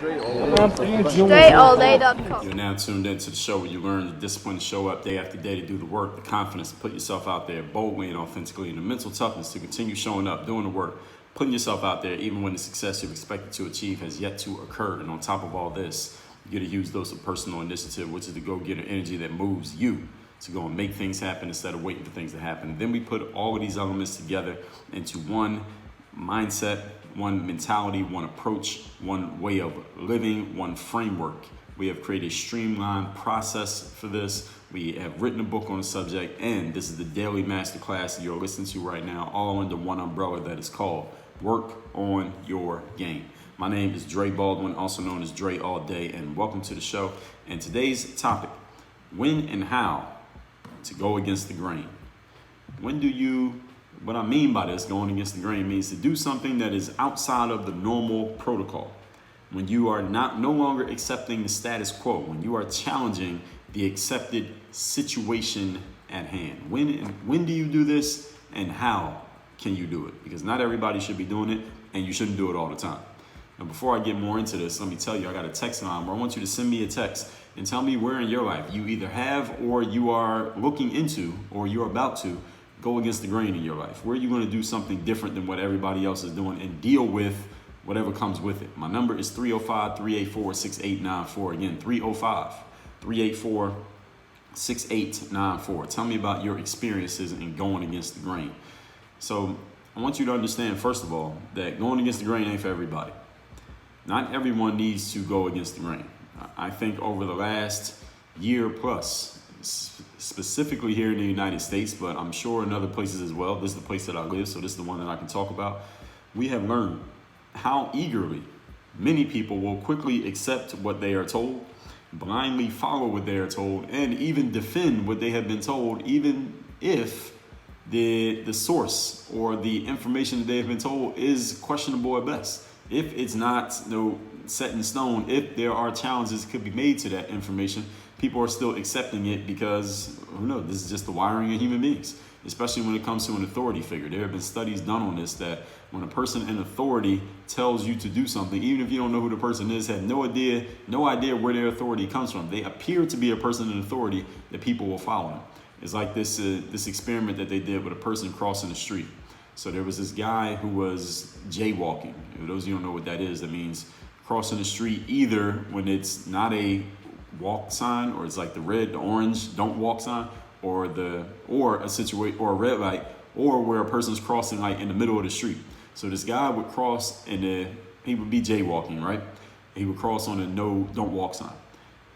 StrayAllDay.com. You're now tuned into the show where you learn the discipline to show up day after day to do the work, the confidence to put yourself out there boldly and authentically, and the mental toughness to continue showing up, doing the work, putting yourself out there even when the success you've expected to achieve has yet to occur. And on top of all this, you get a huge dose of personal initiative, which is the go-getter energy that moves you to go and make things happen instead of waiting for things to happen. And then we put all of these elements together into one mindset, one mentality, one approach, one way of living, one framework. We have created a streamlined process for this. We have written a book on the subject, and this is the daily masterclass that you're listening to right now, all under one umbrella that is called Work on Your Game. My name is Dre Baldwin, also known as Dre All Day, and welcome to the show. And today's topic, when and how to go against the grain. What I mean by this, going against the grain, means to do something that is outside of the normal protocol. When you are no longer accepting the status quo, when you are challenging the accepted situation at hand. When do you do this, and how can you do it? Because not everybody should be doing it, and you shouldn't do it all the time. Now, before I get more into this, let me tell you, I got a text line where I want you to send me a text and tell me where in your life you either have, or you are looking into, or you're about to go against the grain in your life. Where are you going to do something different than what everybody else is doing and deal with whatever comes with it? My number is 305-384-6894. Again, 305-384-6894. Tell me about your experiences in going against the grain. So I want you to understand, first of all, that going against the grain ain't for everybody. Not everyone needs to go against the grain. I think over the last year plus, specifically here in the United States, but I'm sure in other places as well, this is the place that I live, so this is the one that I can talk about, we have learned how eagerly many people will quickly accept what they are told, blindly follow what they are told, and even defend what they have been told, even if the source or the information that they have been told is questionable at best. If it's not set in stone, if there are challenges that could be made to that information, people are still accepting it because, who knows, this is just the wiring of human beings, especially when it comes to an authority figure. There have been studies done on this, that when a person in authority tells you to do something, even if you don't know who the person is, have no idea where their authority comes from, they appear to be a person in authority, that people will follow them. It's like this experiment that they did with a person crossing the street. So there was this guy who was jaywalking. For those of you who don't know what that is, that means crossing the street either when it's not a walk sign, or it's like the red, the orange don't walk sign, or a situation, or a red light, or where a person's crossing like in the middle of the street. So this guy would cross, and he would be jaywalking, right? He would cross on a don't walk sign.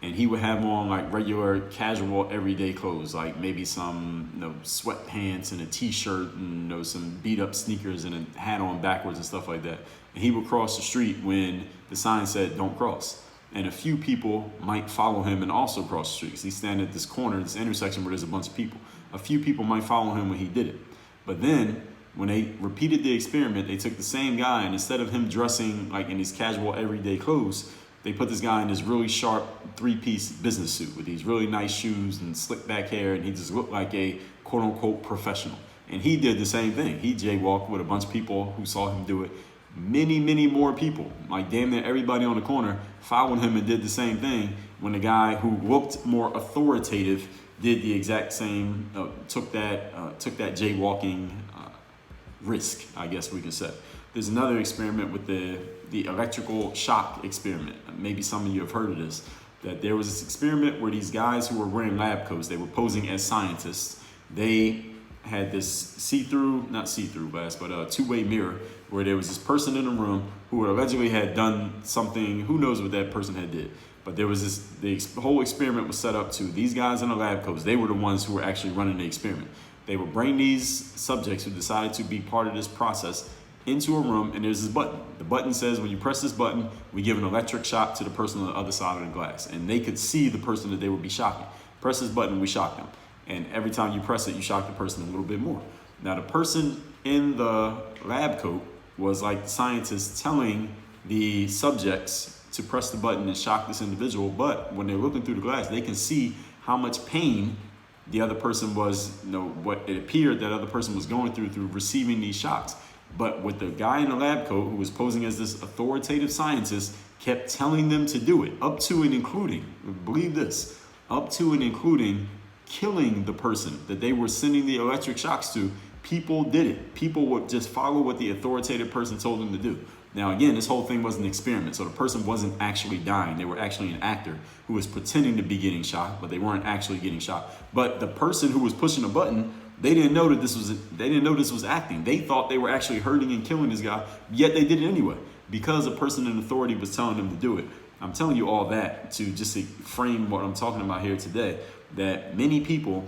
And he would have on like regular, casual, everyday clothes, like maybe some sweatpants and a t-shirt and some beat up sneakers and a hat on backwards and stuff like that. And he would cross the street when the sign said don't cross. And a few people might follow him and also cross the street. 'Cause he's standing at this corner, this intersection where there's a bunch of people. A few people might follow him when he did it. But then when they repeated the experiment, they took the same guy, and instead of him dressing like in these casual everyday clothes, they put this guy in this really sharp 3-piece business suit with these really nice shoes and slick back hair, and he just looked like a quote unquote professional. And he did the same thing. He jaywalked with a bunch of people who saw him do it. Many, many more people, like damn near everybody on the corner, followed him and did the same thing, when the guy who looked more authoritative did the exact same, took that jaywalking risk, I guess we could say. There's another experiment with the electrical shock experiment. Maybe some of you have heard of this, that there was this experiment where these guys who were wearing lab coats, they were posing as scientists. They had this not see-through glass, but a two-way mirror, where there was this person in the room who allegedly had done something, who knows what that person had did. But there was the whole experiment was set up to these guys in the lab coats. They were the ones who were actually running the experiment. They would bring these subjects who decided to be part of this process into a room, and there's this button. The button says, when you press this button, we give an electric shock to the person on the other side of the glass. And they could see the person that they would be shocking. Press this button, we shock them. And every time you press it, you shock the person a little bit more. Now, the person in the lab coat was like the scientist telling the subjects to press the button and shock this individual. But when they're looking through the glass, they can see how much pain the other person was, what it appeared that other person was going through receiving these shocks. But with the guy in the lab coat who was posing as this authoritative scientist, kept telling them to do it, up to and including, believe this, up to and including killing the person that they were sending the electric shocks to. People did it. People would just follow what the authoritative person told them to do. Now, again, this whole thing was an experiment. So the person wasn't actually dying. They were actually an actor who was pretending to be getting shot, but they weren't actually getting shot. But the person who was pushing the button, they didn't know that this was acting. They thought they were actually hurting and killing this guy, yet they did it anyway because a person in authority was telling them to do it. I'm telling you all that to just frame what I'm talking about here today, that many people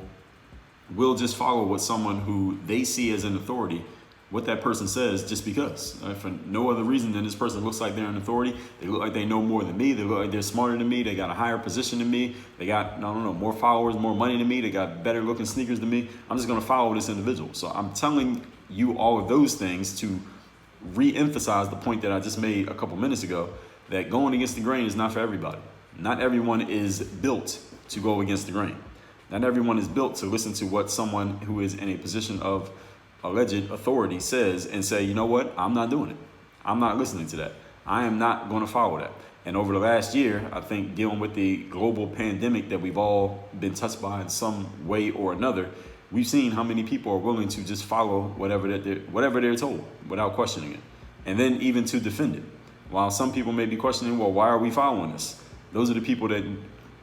will just follow what someone who they see as an authority, what that person says, just because, for no other reason than this person looks like they're an authority. They look like they know more than me. They look like they're smarter than me. They got a higher position than me. They got, I don't know, more followers, more money than me. They got better looking sneakers than me. I'm just going to follow this individual. So I'm telling you all of those things to re-emphasize the point that I just made a couple minutes ago, that going against the grain is not for everybody. Not everyone is built to go against the grain. Not everyone is built to listen to what someone who is in a position of alleged authority says and say, you know what, I'm not doing it. I'm not listening to that. I am not going to follow that. And over the last year, I think dealing with the global pandemic that we've all been touched by in some way or another, we've seen how many people are willing to just follow whatever they're told without questioning it. And then even to defend it. While some people may be questioning, well, why are we following this? Those are the people that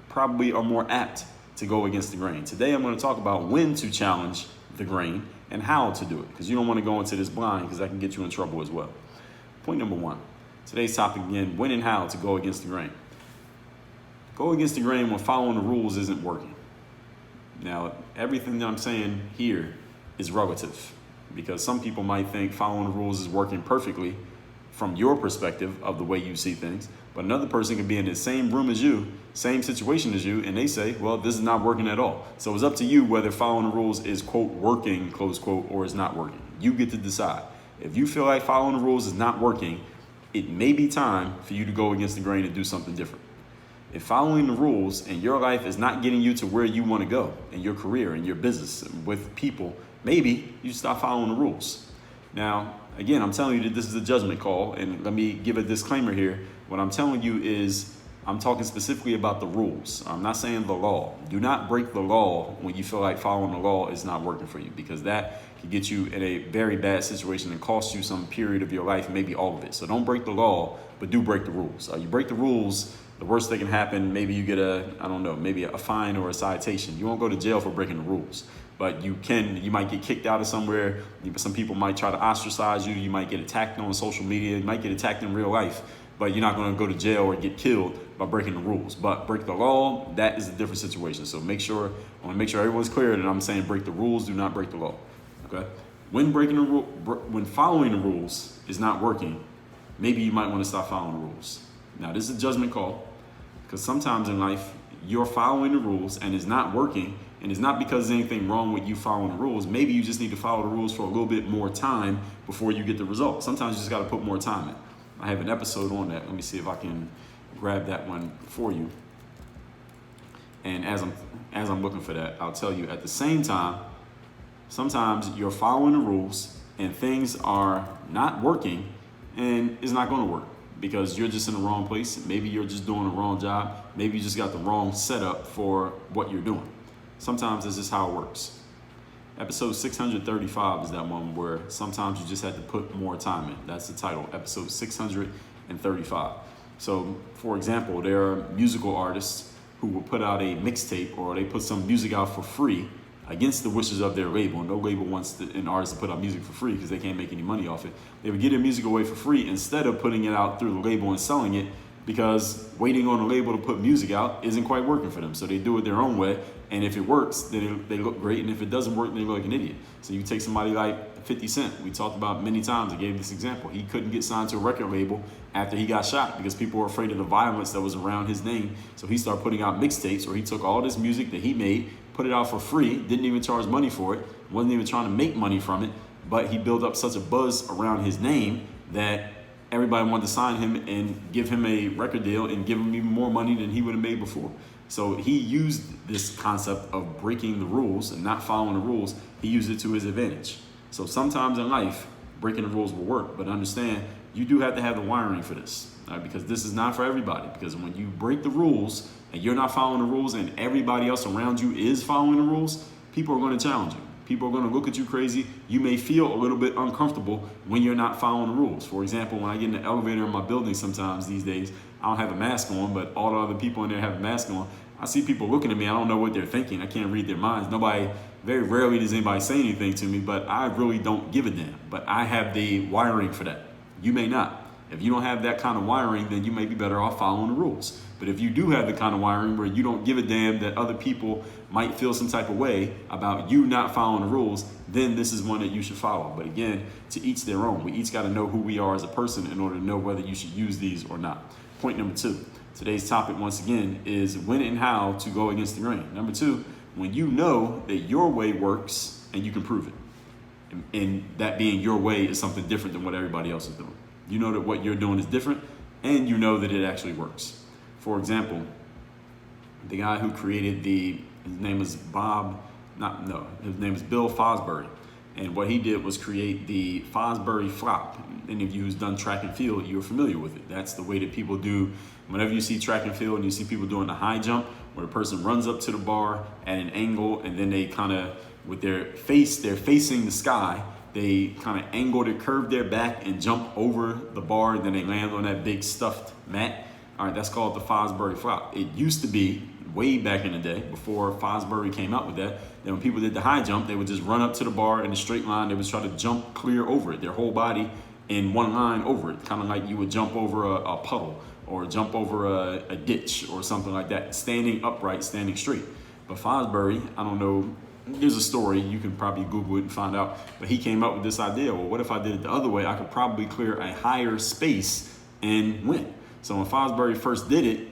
probably are more apt to go against the grain. Today, I'm going to talk about when to challenge the grain and how to do it, because you don't want to go into this blind, because that can get you in trouble as well. Point number one, today's topic again, when and how to go against the grain. Go against the grain when following the rules isn't working. Now, everything that I'm saying here is relative, because some people might think following the rules is working perfectly from your perspective of the way you see things, but another person can be in the same room as you, same situation as you, and they say, well, this is not working at all. So it's up to you whether following the rules is, quote, working, close quote, or is not working. You get to decide. If you feel like following the rules is not working, it may be time for you to go against the grain and do something different. If following the rules in your life is not getting you to where you want to go in your career, in your business, with people, maybe you stop following the rules. Now, again, I'm telling you that this is a judgment call, and let me give a disclaimer here. What I'm telling you is I'm talking specifically about the rules. I'm not saying the law. Do not break the law when you feel like following the law is not working for you, because that can get you in a very bad situation and cost you some period of your life, maybe all of it. So don't break the law, but do break the rules. You break the rules, the worst that can happen, maybe you get maybe a fine or a citation. You won't go to jail for breaking the rules, but you might get kicked out of somewhere. Some people might try to ostracize you. You might get attacked on social media. You might get attacked in real life, but you're not going to go to jail or get killed by breaking the rules. But break the law, that is a different situation. So I want to make sure everyone's clear that I'm saying break the rules, do not break the law. Okay? When following the rules is not working, maybe you might want to stop following the rules. Now, this is a judgment call, because sometimes in life, you're following the rules and it's not working, and it's not because there's anything wrong with you following the rules. Maybe you just need to follow the rules for a little bit more time before you get the result. Sometimes you just got to put more time in. I have an episode on that. Let me see if I can grab that one for you. And as I'm looking for that, I'll tell you at the same time, sometimes you're following the rules and things are not working, and it's not going to work because you're just in the wrong place. Maybe you're just doing the wrong job. Maybe you just got the wrong setup for what you're doing. Sometimes this is how it works. Episode 635 is that one where sometimes you just have to put more time in. That's the title, episode 635. So, for example, there are musical artists who will put out a mixtape, or they put some music out for free against the wishes of their label. No label wants an artist to put out music for free because they can't make any money off it. They would get their music away for free instead of putting it out through the label and selling it, because waiting on the label to put music out isn't quite working for them. So they do it their own way. And if it works, then they look great. And if it doesn't work, then they look like an idiot. So you take somebody like 50 Cent. We talked about many times. I gave this example. He couldn't get signed to a record label after he got shot because people were afraid of the violence that was around his name. So he started putting out mixtapes where he took all this music that he made, put it out for free, didn't even charge money for it, wasn't even trying to make money from it. But he built up such a buzz around his name that everybody wanted to sign him and give him a record deal and give him even more money than he would have made before. So he used this concept of breaking the rules and not following the rules. He used it to his advantage. So sometimes in life, breaking the rules will work, but understand you do have to have the wiring for this, all right? Because this is not for everybody. Because when you break the rules and you're not following the rules and everybody else around you is following the rules, people are going to challenge you. People are going to look at you crazy. You may feel a little bit uncomfortable when you're not following the rules. For example, when I get in the elevator in my building sometimes these days, I don't have a mask on, but all the other people in there have a mask on. I see people looking at me. I don't know what they're thinking. I can't read their minds. Very rarely does anybody say anything to me, but I really don't give a damn. But I have the wiring for that. You may not. If you don't have that kind of wiring, then you may be better off following the rules. But if you do have the kind of wiring where you don't give a damn that other people might feel some type of way about you not following the rules, then this is one that you should follow. But again, to each their own. We each got to know who we are as a person in order to know whether you should use these or not. Point number 2. Today's topic, once again, is when and how to go against the grain. Number 2, when you know that your way works and you can prove it. And that being your way is something different than what everybody else is doing. You know that what you're doing is different, and you know that it actually works. For example, the guy who created his name is Bill Fosbury. And what he did was create the Fosbury flop. Any of you who's done track and field, you're familiar with it. That's the way that people do. Whenever you see track and field and you see people doing the high jump, where the person runs up to the bar at an angle and then they kind of, with their face, they're facing the sky. They kind of angle to curve their back and jump over the bar, and then they land on that big stuffed mat. All right, that's called the Fosbury flop. It used to be, way back in the day, before Fosbury came out with that when people did the high jump, they would just run up to the bar in a straight line. They would try to jump clear over it, their whole body in one line over it, kind of like you would jump over a puddle or jump over a ditch or something like that, standing upright, standing straight. But Fosbury, I don't know, there's a story, you can probably Google it and find out, but he came up with this idea, well, what if I did it the other way? I could probably clear a higher space and win. So when Fosbury first did it,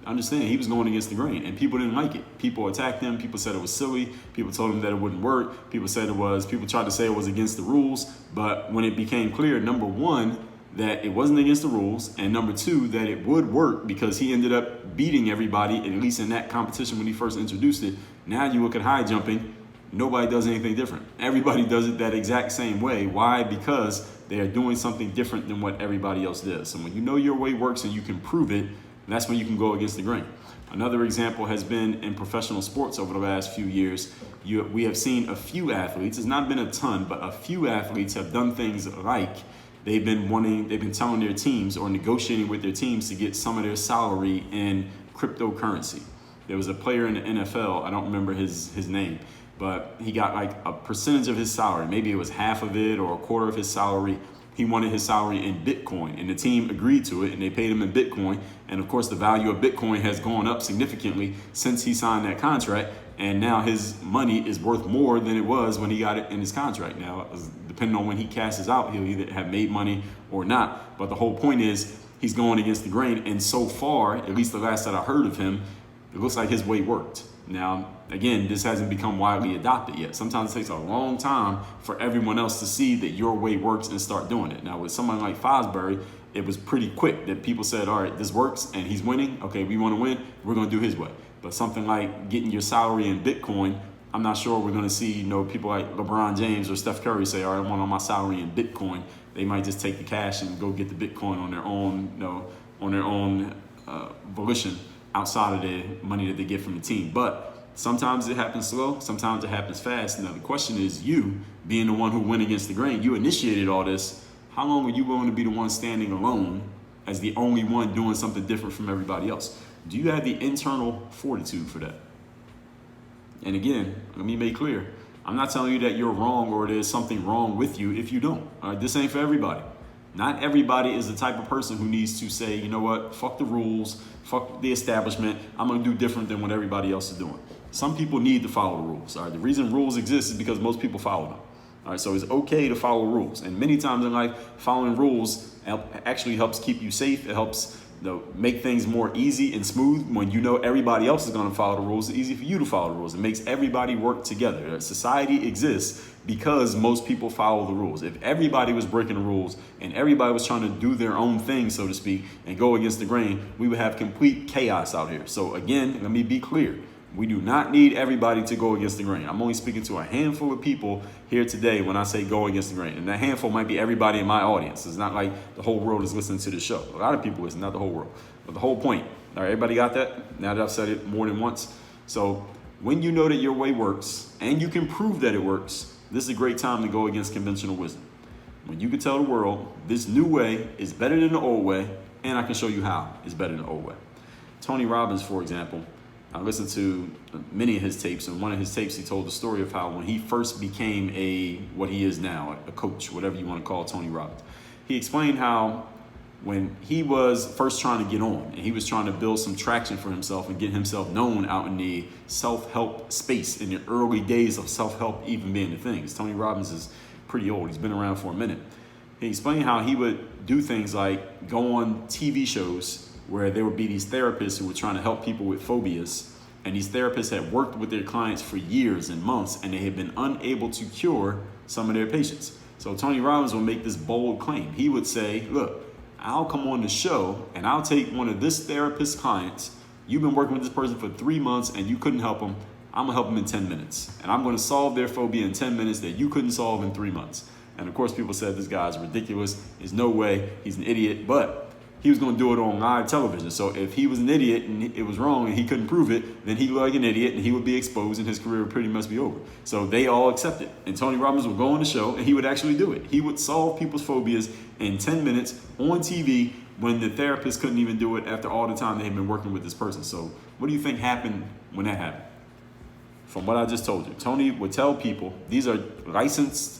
understand, he was going against the grain, and people didn't like it. People attacked him. People said it was silly. People told him that it wouldn't work. People tried to say it was against the rules. But when it became clear, number 1, that it wasn't against the rules, and number 2, that it would work because he ended up beating everybody, at least in that competition when he first introduced it. Now you look at high jumping, nobody does anything different. Everybody does it that exact same way. Why? Because they are doing something different than what everybody else does. So when you know your way works and you can prove it, that's when you can go against the grain. Another example has been in professional sports over the last few years. We have seen a few athletes, it's not been a ton, but a few athletes have done things like they've been telling their teams or negotiating with their teams to get some of their salary in cryptocurrency. There was a player in the NFL, I don't remember his name, but he got like a percentage of his salary. Maybe it was half of it or a quarter of his salary. He wanted his salary in Bitcoin, and the team agreed to it, and they paid him in Bitcoin. And of course, the value of Bitcoin has gone up significantly since he signed that contract, and now his money is worth more than it was when he got it in his contract. Now, depending on when he cashes out, he'll either have made money or not. But the whole point is he's going against the grain, and so far, at least the last that I heard of him, it looks like his way worked. Now, again, this hasn't become widely adopted yet. Sometimes it takes a long time for everyone else to see that your way works and start doing it. Now, with someone like Fosbury, it was pretty quick that people said, all right, this works and he's winning. Okay, we want to win. We're going to do his way. But something like getting your salary in Bitcoin, I'm not sure we're going to see, people like LeBron James or Steph Curry say, all right, I want all my salary in Bitcoin. They might just take the cash and go get the Bitcoin on their own, volition, outside of the money that they get from the team. But sometimes it happens slow, sometimes it happens fast. Now the question is, you being the one who went against the grain, you initiated all this. How long are you willing to be the one standing alone as the only one doing something different from everybody else? Do you have the internal fortitude for that? And again, let me make clear, I'm not telling you that you're wrong or there's something wrong with you if you don't. All right, this ain't for everybody. Not everybody is the type of person who needs to say, you know what, fuck the rules, fuck the establishment, I'm gonna do different than what everybody else is doing. Some people need to follow the rules. All right, the reason rules exist is because most people follow them. All right, so it's okay to follow rules. And many times in life, following rules actually helps keep you safe. It helps make things more easy and smooth. When you know everybody else is gonna follow the rules, it's easy for you to follow the rules. It makes everybody work together. Society exists because most people follow the rules. If everybody was breaking the rules and everybody was trying to do their own thing, so to speak, and go against the grain, we would have complete chaos out here. So again, let me be clear. We do not need everybody to go against the grain. I'm only speaking to a handful of people here today when I say go against the grain. And that handful might be everybody in my audience. It's not like the whole world is listening to the show. A lot of people listen, not the whole world. But the whole point. All right, everybody got that? Now that I've said it more than once. So when you know that your way works and you can prove that it works, this is a great time to go against conventional wisdom. When you can tell the world this new way is better than the old way, and I can show you how it's better than the old way. Tony Robbins, for example, I listened to many of his tapes, and one of his tapes, he told the story of how when he first became what he is now, a coach, whatever you want to call Tony Robbins. He explained how when he was first trying to get on, and he was trying to build some traction for himself and get himself known out in the self-help space in the early days of self-help even being the thing. Tony Robbins is pretty old. He's been around for a minute. He explained how he would do things like go on TV shows where there would be these therapists who were trying to help people with phobias. And these therapists had worked with their clients for years and months, and they had been unable to cure some of their patients. So Tony Robbins would make this bold claim. He would say, look, I'll come on the show and I'll take one of this therapist's clients. You've been working with this person for 3 months and you couldn't help them. I'm gonna help them in 10 minutes. And I'm gonna solve their phobia in 10 minutes that you couldn't solve in 3 months. And of course, people said this guy's ridiculous. There's no way, he's an idiot. But he was going to do it on live television. So if he was an idiot and it was wrong and he couldn't prove it, then he looked like an idiot and he would be exposed and his career would pretty much be over. So they all accepted. And Tony Robbins would go on the show and he would actually do it. He would solve people's phobias in 10 minutes on TV when the therapist couldn't even do it after all the time they had been working with this person. So what do you think happened when that happened? From what I just told you, Tony would tell people, these are licensed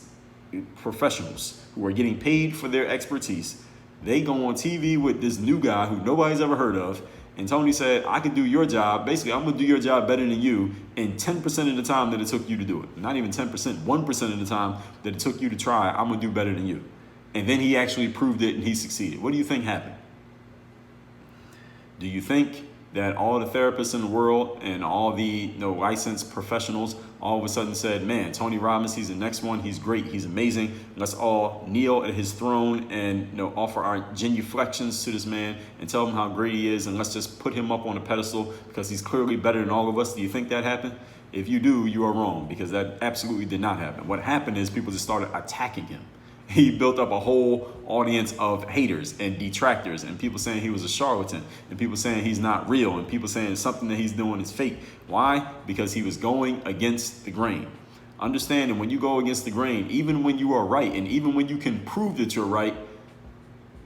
professionals who are getting paid for their expertise. They go on TV with this new guy who nobody's ever heard of. And Tony said, I can do your job. Basically, I'm going to do your job better than you in 10% of the time that it took you to do it. Not even 10%, 1% of the time that it took you to try, I'm going to do better than you. And then he actually proved it and he succeeded. What do you think happened? Do you think that all the therapists in the world and all the licensed professionals all of a sudden said, man, Tony Robbins, he's the next one. He's great. He's amazing. Let's all kneel at his throne and offer our genuflections to this man and tell him how great he is. And let's just put him up on a pedestal because he's clearly better than all of us. Do you think that happened? If you do, you are wrong, because that absolutely did not happen. What happened is people just started attacking him. He built up a whole audience of haters and detractors and people saying he was a charlatan and people saying he's not real and people saying something that he's doing is fake. Why? Because he was going against the grain. Understanding when you go against the grain, even when you are right and even when you can prove that you're right,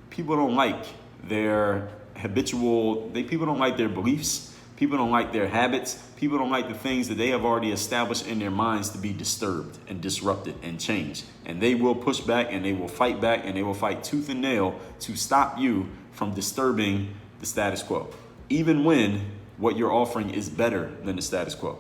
people don't like their people don't like their beliefs. People don't like their habits. People don't like the things that they have already established in their minds to be disturbed and disrupted and changed. And they will push back and they will fight back and they will fight tooth and nail to stop you from disturbing the status quo, even when what you're offering is better than the status quo.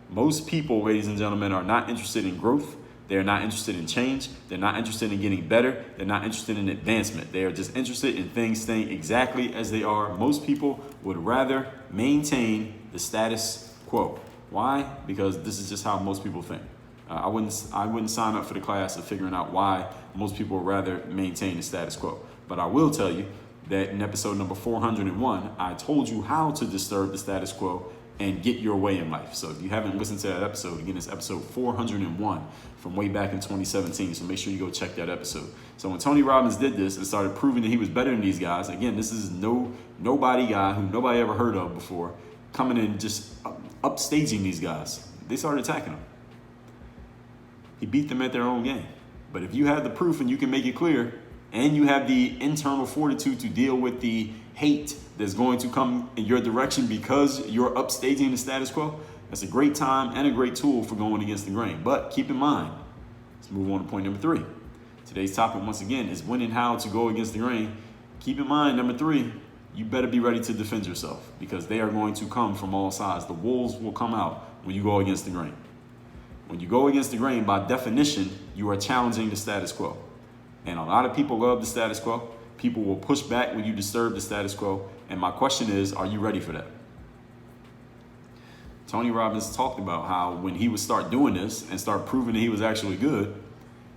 Most people, ladies and gentlemen, are not interested in growth. They're not interested in change. They're not interested in getting better. They're not interested in advancement. They are just interested in things staying exactly as they are. Most people would rather maintain the status quo. Why? Because this is just how most people think. I wouldn't sign up for the class of figuring out why most people would rather maintain the status quo. But I will tell you that in episode number 401, I told you how to disturb the status quo and get your way in life. So if you haven't listened to that episode, again, it's episode 401 from way back in 2017. So make sure you go check that episode. So when Tony Robbins did this and started proving that he was better than these guys, again, this is nobody guy who nobody ever heard of before, coming in just upstaging these guys. They started attacking him. He beat them at their own game. But if you have the proof and you can make it clear, and you have the internal fortitude to deal with the hate that's going to come in your direction because you're upstaging the status quo, that's a great time and a great tool for going against the grain. But keep in mind, let's move on to point number 3. Today's topic, once again, is when and how to go against the grain. Keep in mind, number 3, you better be ready to defend yourself because they are going to come from all sides. The wolves will come out when you go against the grain. When you go against the grain, by definition, you are challenging the status quo. And a lot of people love the status quo. People will push back when you disturb the status quo. And my question is, are you ready for that? Tony Robbins talked about how when he would start doing this and start proving that he was actually good,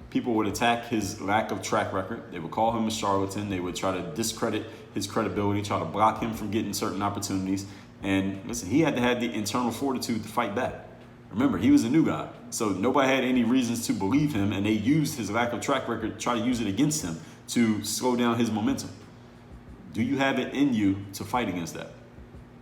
people would attack his lack of track record. They would call him a charlatan. They would try to discredit his credibility, try to block him from getting certain opportunities. And listen, he had to have the internal fortitude to fight back. Remember, he was a new guy. So nobody had any reasons to believe him, and they used his lack of track record to try to use it against him to slow down his momentum. Do you have it in you to fight against that?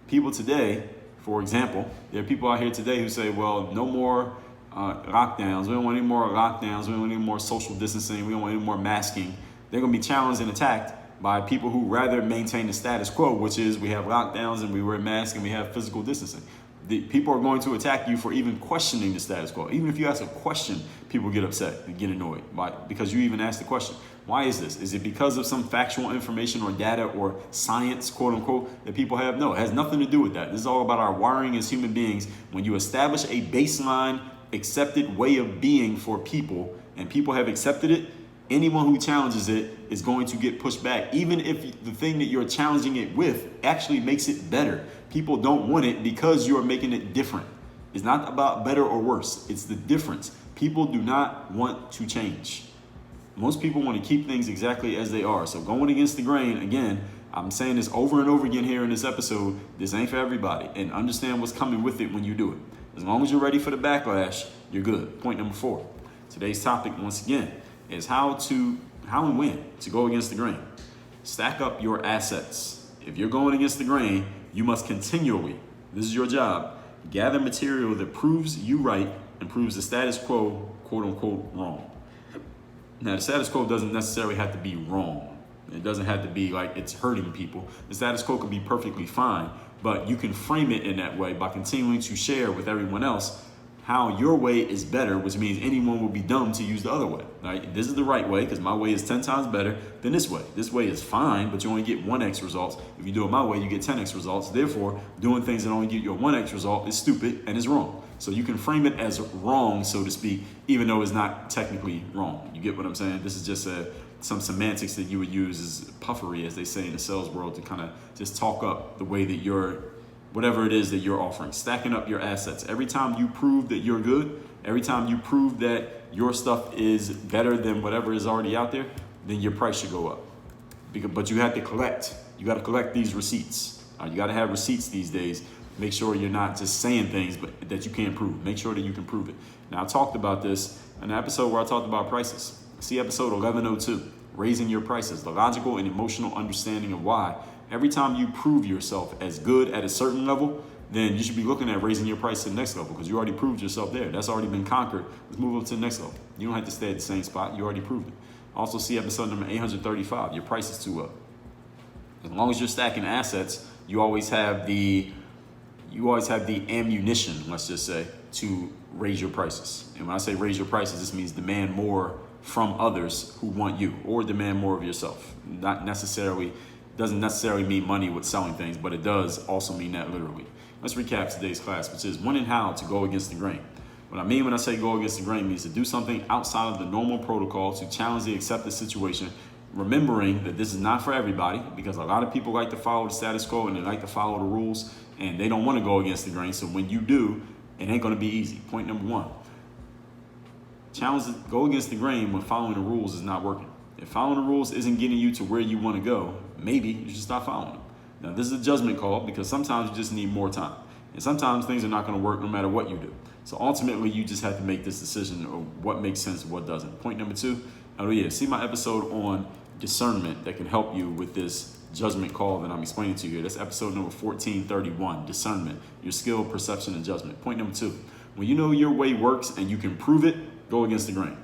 People today, for example, there are people out here today who say, well, no more lockdowns. We don't want any more lockdowns. We don't want any more social distancing. We don't want any more masking. They're going to be challenged and attacked by people who rather maintain the status quo, which is we have lockdowns and we wear masks and we have physical distancing. The people are going to attack you for even questioning the status quo. Even if you ask a question, people get upset and get annoyed because you even asked the question. Why is this? Is it because of some factual information or data or science, quote unquote, that people have? No, it has nothing to do with that. This is all about our wiring as human beings. When you establish a baseline accepted way of being for people and people have accepted it, anyone who challenges it is going to get pushed back, even if the thing that you're challenging it with actually makes it better. People don't want it because you're making it different. It's not about better or worse. It's the difference. People do not want to change. Most people want to keep things exactly as they are. So going against the grain, again, I'm saying this over and over again here in this episode, this ain't for everybody. And understand what's coming with it when you do it. As long as you're ready for the backlash, you're good. Point number 4. Today's topic, once again, is how and when to go against the grain. Stack up your assets. If you're going against the grain, you must continually, this is your job, gather material that proves you right and proves the status quo, quote unquote, wrong. Now, the status quo doesn't necessarily have to be wrong. It doesn't have to be like it's hurting people. The status quo can be perfectly fine, but you can frame it in that way by continuing to share with everyone else how your way is better, which means anyone will be dumb to use the other way. Right? This is the right way because my way is 10 times better than this way. This way is fine, but you only get 1x results. If you do it my way, you get 10x results. Therefore, doing things that only get you a 1x result is stupid and is wrong. So you can frame it as wrong, so to speak, even though it's not technically wrong. You get what I'm saying? This is just some semantics that you would use as puffery, as they say in the sales world, to kind of just talk up the way that whatever it is that you're offering, stacking up your assets. Every time you prove that you're good, every time you prove that your stuff is better than whatever is already out there, then your price should go up. But you have to collect. You got to collect these receipts. You got to have receipts these days. Make sure you're not just saying things but that you can't prove. Make sure that you can prove it. Now, I talked about this in an episode where I talked about prices. See episode 1102, raising your prices, the logical and emotional understanding of why. Every time you prove yourself as good at a certain level, then you should be looking at raising your price to the next level because you already proved yourself there. That's already been conquered. Let's move up to the next level. You don't have to stay at the same spot. You already proved it. Also see episode number 835, your price is too up. As long as you're stacking assets, you always have the ammunition, let's just say, to raise your prices. And when I say raise your prices, this means demand more from others who want you or demand more of yourself. Doesn't necessarily mean money with selling things, but it does also mean that literally. Let's recap today's class, which is when and how to go against the grain. What I mean when I say go against the grain means to do something outside of the normal protocol to challenge the accepted situation, remembering that this is not for everybody because a lot of people like to follow the status quo and they like to follow the rules and they don't want to go against the grain. So when you do, it ain't going to be easy. Point number 1. Go against the grain when following the rules is not working. If following the rules isn't getting you to where you want to go, maybe you should stop following them. Now, this is a judgment call because sometimes you just need more time. And sometimes things are not going to work no matter what you do. So ultimately, you just have to make this decision of what makes sense and what doesn't. Point number 2, see my episode on discernment that can help you with this judgment call that I'm explaining to you here. That's episode number 1431, discernment, your skill, perception, and judgment. Point number 2, when you know your way works and you can prove it, go against the grain.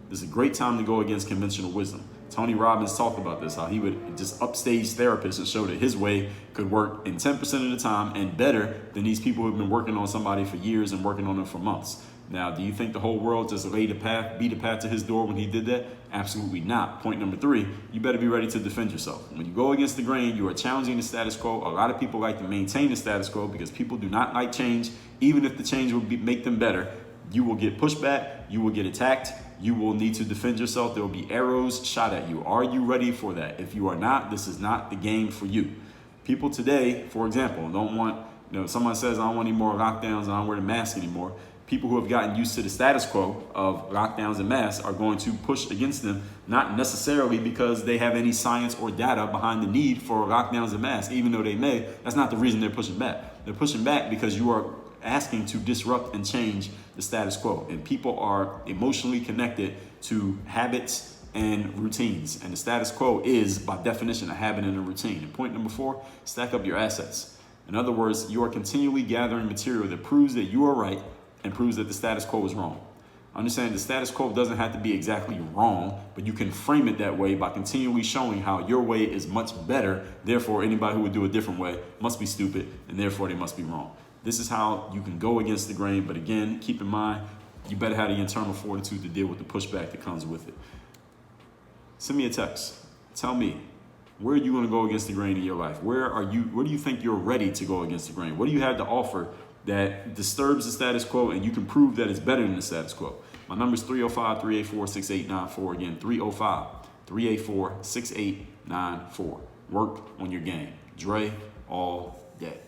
This is a great time to go against conventional wisdom. Tony Robbins talked about this, how he would just upstage therapists and show that his way could work in 10% of the time and better than these people who have been working on somebody for years and working on them for months. Now, do you think the whole world just beat a path to his door when he did that? Absolutely not. Point number 3, you better be ready to defend yourself. When you go against the grain, you are challenging the status quo. A lot of people like to maintain the status quo because people do not like change. Even if the change will make them better, you will get pushback, you will get attacked, you will need to defend yourself. There will be arrows shot at you. Are you ready for that? If you are not, this is not the game for you. People today, for example, don't want, someone says, I don't want any more lockdowns, I don't wear the mask anymore. People who have gotten used to the status quo of lockdowns and masks are going to push against them, not necessarily because they have any science or data behind the need for lockdowns and masks, even though they may. That's not the reason they're pushing back. They're pushing back because you are asking to disrupt and change the status quo. And people are emotionally connected to habits and routines. And the status quo is, by definition, a habit and a routine. And point number 4, stack up your assets. In other words, you are continually gathering material that proves that you are right and proves that the status quo is wrong. Understand the status quo doesn't have to be exactly wrong, but you can frame it that way by continually showing how your way is much better. Therefore, anybody who would do a different way must be stupid, and therefore they must be wrong. This is how you can go against the grain. But again, keep in mind, you better have the internal fortitude to deal with the pushback that comes with it. Send me a text. Tell me, where are you going to go against the grain in your life? Where do you think you're ready to go against the grain? What do you have to offer that disturbs the status quo and you can prove that it's better than the status quo? My number is 305-384-6894. Again, 305-384-6894. Work on your game. Dre all day.